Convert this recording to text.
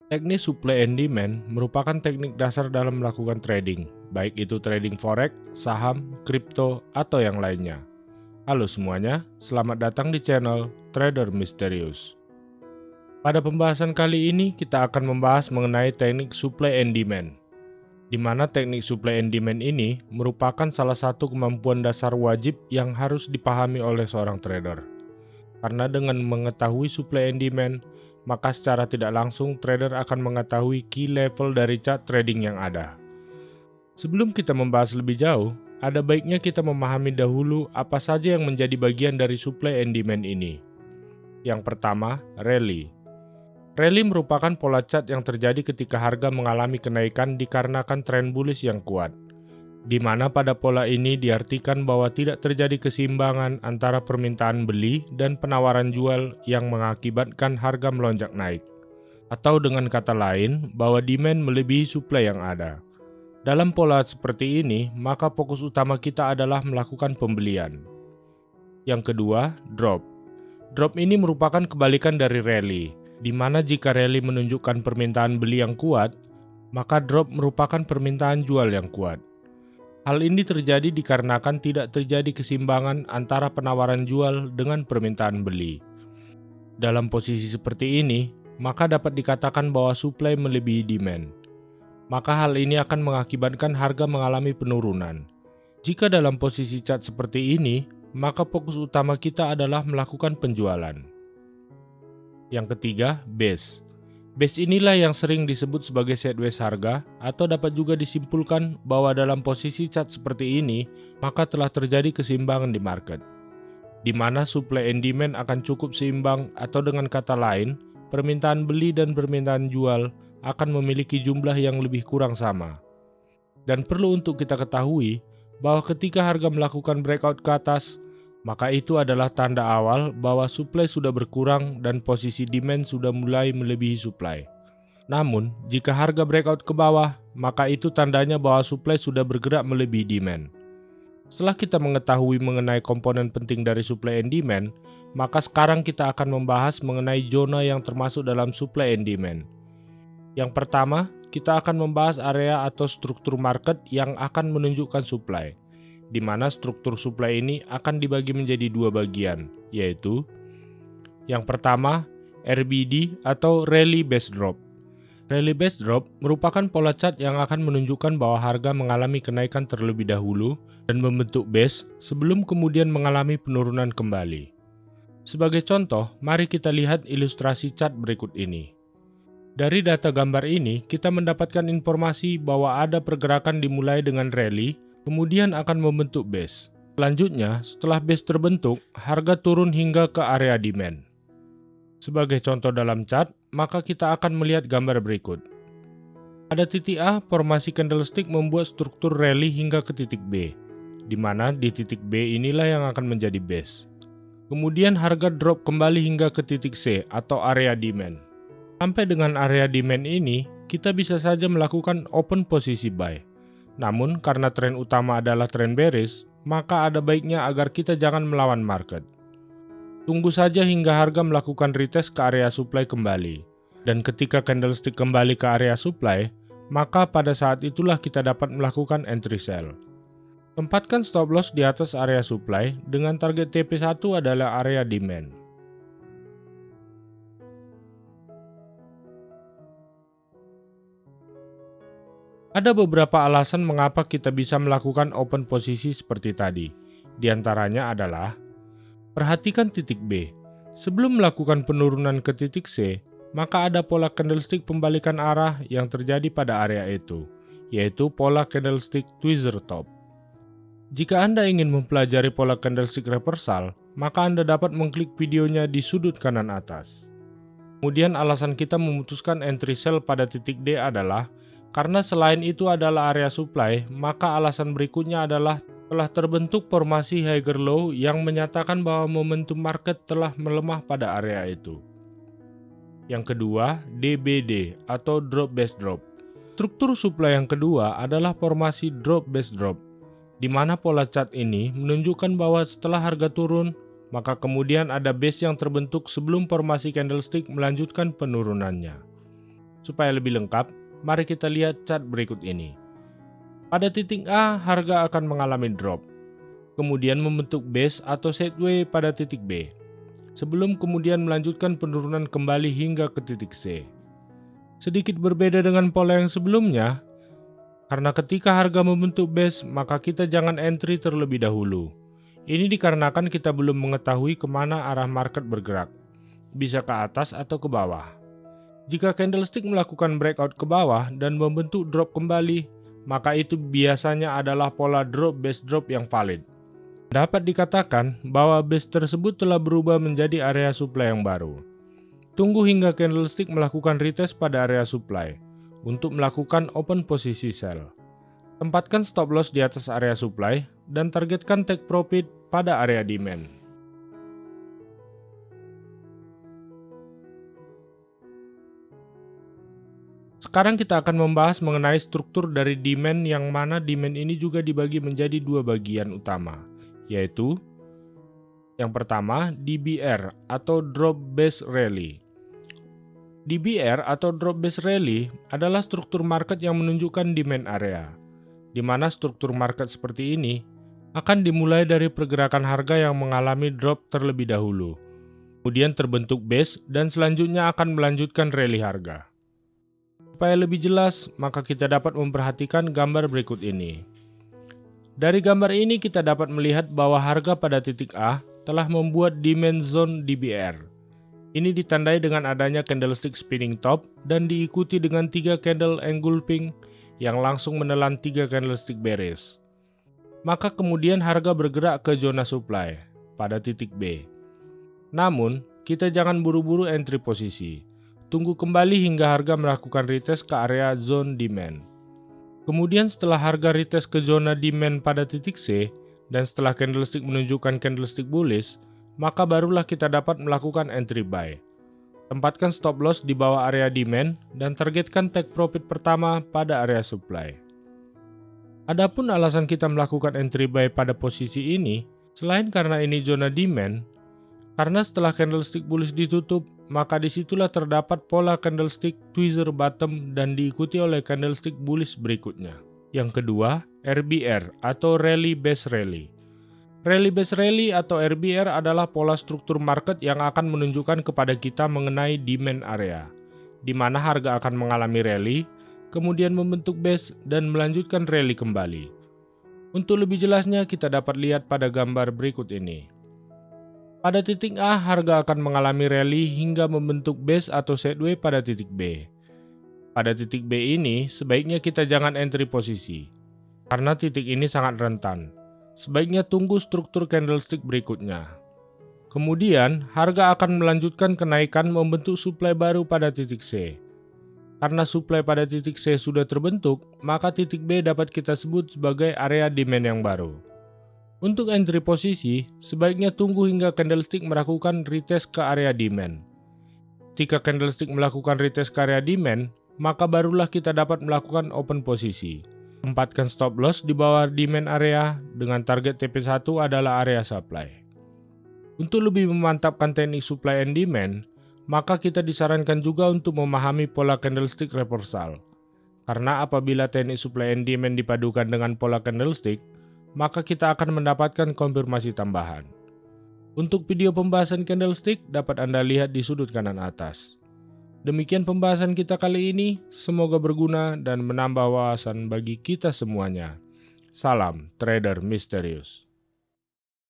Teknik supply and demand merupakan teknik dasar dalam melakukan trading, baik itu trading forex, saham, kripto, atau yang lainnya. Halo semuanya, selamat datang di channel Trader Misterius. Pada pembahasan kali ini kita akan membahas mengenai teknik supply and demand, di mana teknik supply and demand ini merupakan salah satu kemampuan dasar wajib yang harus dipahami oleh seorang trader. Karena dengan mengetahui supply and demand, maka secara tidak langsung trader akan mengetahui key level dari chart trading yang ada. Sebelum kita membahas lebih jauh, ada baiknya kita memahami dahulu apa saja yang menjadi bagian dari supply and demand ini. Yang pertama, rally. Rally merupakan pola chart yang terjadi ketika harga mengalami kenaikan dikarenakan tren bullish yang kuat, di mana pada pola ini diartikan bahwa tidak terjadi keseimbangan antara permintaan beli dan penawaran jual yang mengakibatkan harga melonjak naik. Atau dengan kata lain, bahwa demand melebihi supply yang ada. Dalam pola seperti ini, maka fokus utama kita adalah melakukan pembelian. Yang kedua, drop. Drop ini merupakan kebalikan dari rally, di mana jika rally menunjukkan permintaan beli yang kuat, maka drop merupakan permintaan jual yang kuat. Hal ini terjadi dikarenakan tidak terjadi keseimbangan antara penawaran jual dengan permintaan beli. Dalam posisi seperti ini, maka dapat dikatakan bahwa supply melebihi demand. Maka hal ini akan mengakibatkan harga mengalami penurunan. Jika dalam posisi chart seperti ini, maka fokus utama kita adalah melakukan penjualan. Yang ketiga, base. Base inilah yang sering disebut sebagai sideways harga, atau dapat juga disimpulkan bahwa dalam posisi chart seperti ini, maka telah terjadi keseimbangan di market, di mana supply and demand akan cukup seimbang, atau dengan kata lain, permintaan beli dan permintaan jual akan memiliki jumlah yang lebih kurang sama. Dan perlu untuk kita ketahui bahwa ketika harga melakukan breakout ke atas, maka itu adalah tanda awal bahwa supply sudah berkurang dan posisi demand sudah mulai melebihi supply. Namun, jika harga breakout ke bawah, maka itu tandanya bahwa supply sudah bergerak melebihi demand. Setelah kita mengetahui mengenai komponen penting dari supply and demand, maka sekarang kita akan membahas mengenai zona yang termasuk dalam supply and demand. Yang pertama, kita akan membahas area atau struktur market yang akan menunjukkan supply, di mana struktur supply ini akan dibagi menjadi dua bagian, yaitu yang pertama, RBD atau Rally Based Drop. Rally Based Drop merupakan pola chart yang akan menunjukkan bahwa harga mengalami kenaikan terlebih dahulu dan membentuk base sebelum kemudian mengalami penurunan kembali. Sebagai contoh, mari kita lihat ilustrasi chart berikut ini. Dari data gambar ini, kita mendapatkan informasi bahwa ada pergerakan dimulai dengan rally, kemudian akan membentuk base. Selanjutnya, setelah base terbentuk, harga turun hingga ke area demand. Sebagai contoh dalam chart, maka kita akan melihat gambar berikut. Pada titik A, formasi candlestick membuat struktur rally hingga ke titik B, di mana di titik B inilah yang akan menjadi base. Kemudian harga drop kembali hingga ke titik C atau area demand. Sampai dengan area demand ini, kita bisa saja melakukan open posisi buy. Namun, karena tren utama adalah tren bearish, maka ada baiknya agar kita jangan melawan market. Tunggu saja hingga harga melakukan retest ke area supply kembali. Dan ketika candlestick kembali ke area supply, maka pada saat itulah kita dapat melakukan entry sell. Tempatkan stop loss di atas area supply dengan target TP1 adalah area demand. Ada beberapa alasan mengapa kita bisa melakukan open posisi seperti tadi. Di antaranya adalah, perhatikan titik B. Sebelum melakukan penurunan ke titik C, maka ada pola candlestick pembalikan arah yang terjadi pada area itu, yaitu pola candlestick tweezer top. Jika Anda ingin mempelajari pola candlestick reversal, maka Anda dapat mengklik videonya di sudut kanan atas. Kemudian alasan kita memutuskan entry sell pada titik D adalah, karena selain itu adalah area supply, maka alasan berikutnya adalah telah terbentuk formasi higher low yang menyatakan bahwa momentum market telah melemah pada area itu. Yang kedua, DBD atau Drop Based Drop. Struktur supply yang kedua adalah formasi Drop Based Drop, di mana pola chart ini menunjukkan bahwa setelah harga turun, maka kemudian ada base yang terbentuk sebelum formasi candlestick melanjutkan penurunannya. Supaya lebih lengkap, mari kita lihat chart berikut ini. Pada titik A, harga akan mengalami drop, kemudian membentuk base atau sideway pada titik B, sebelum kemudian melanjutkan penurunan kembali hingga ke titik C. Sedikit berbeda dengan pola yang sebelumnya, karena ketika harga membentuk base, maka kita jangan entry terlebih dahulu. Ini dikarenakan kita belum mengetahui kemana arah market bergerak, bisa ke atas atau ke bawah. Jika candlestick melakukan breakout ke bawah dan membentuk drop kembali, maka itu biasanya adalah pola drop base drop yang valid. Dapat dikatakan bahwa base tersebut telah berubah menjadi area supply yang baru. Tunggu hingga candlestick melakukan retest pada area supply untuk melakukan open posisi sell. Tempatkan stop loss di atas area supply dan targetkan take profit pada area demand. Sekarang kita akan membahas mengenai struktur dari demand, yang mana demand ini juga dibagi menjadi dua bagian utama, yaitu yang pertama DBR atau Drop Based Rally. DBR atau Drop Based Rally adalah struktur market yang menunjukkan demand area, di mana struktur market seperti ini akan dimulai dari pergerakan harga yang mengalami drop terlebih dahulu, kemudian terbentuk base dan selanjutnya akan melanjutkan rally harga. Supaya lebih jelas, maka kita dapat memperhatikan gambar berikut ini. Dari gambar ini kita dapat melihat bahwa harga pada titik A telah membuat demand zone DBR. Ini ditandai dengan adanya candlestick spinning top dan diikuti dengan 3 candle engulfing yang langsung menelan 3 candlestick bearish. Maka kemudian harga bergerak ke zona supply pada titik B. Namun, kita jangan buru-buru entry posisi. Tunggu kembali hingga harga melakukan retest ke area zone demand. Kemudian setelah harga retest ke zona demand pada titik C, dan setelah candlestick menunjukkan candlestick bullish, maka barulah kita dapat melakukan entry buy. Tempatkan stop loss di bawah area demand dan targetkan take profit pertama pada area supply. Adapun alasan kita melakukan entry buy pada posisi ini, selain karena ini zona demand, karena setelah candlestick bullish ditutup, maka disitulah terdapat pola candlestick tweezer bottom dan diikuti oleh candlestick bullish berikutnya. Yang kedua, RBR atau Rally Based Rally. Rally Based Rally atau RBR adalah pola struktur market yang akan menunjukkan kepada kita mengenai demand area, di mana harga akan mengalami rally, kemudian membentuk base dan melanjutkan rally kembali. Untuk lebih jelasnya kita dapat lihat pada gambar berikut ini. Pada titik A, harga akan mengalami rally hingga membentuk base atau sideway pada titik B. Pada titik B ini, sebaiknya kita jangan entry posisi, karena titik ini sangat rentan. Sebaiknya tunggu struktur candlestick berikutnya. Kemudian, harga akan melanjutkan kenaikan membentuk supply baru pada titik C. Karena supply pada titik C sudah terbentuk, maka titik B dapat kita sebut sebagai area demand yang baru. Untuk entry posisi, sebaiknya tunggu hingga candlestick melakukan retest ke area demand. Jika candlestick melakukan retest ke area demand, maka barulah kita dapat melakukan open posisi. Tempatkan stop loss di bawah demand area dengan target TP1 adalah area supply. Untuk lebih memantapkan teknik supply and demand, maka kita disarankan juga untuk memahami pola candlestick reversal. Karena apabila teknik supply and demand dipadukan dengan pola candlestick, maka kita akan mendapatkan konfirmasi tambahan. Untuk video pembahasan candlestick dapat Anda lihat di sudut kanan atas. Demikian pembahasan kita kali ini, semoga berguna dan menambah wawasan bagi kita semuanya. Salam trader misterius.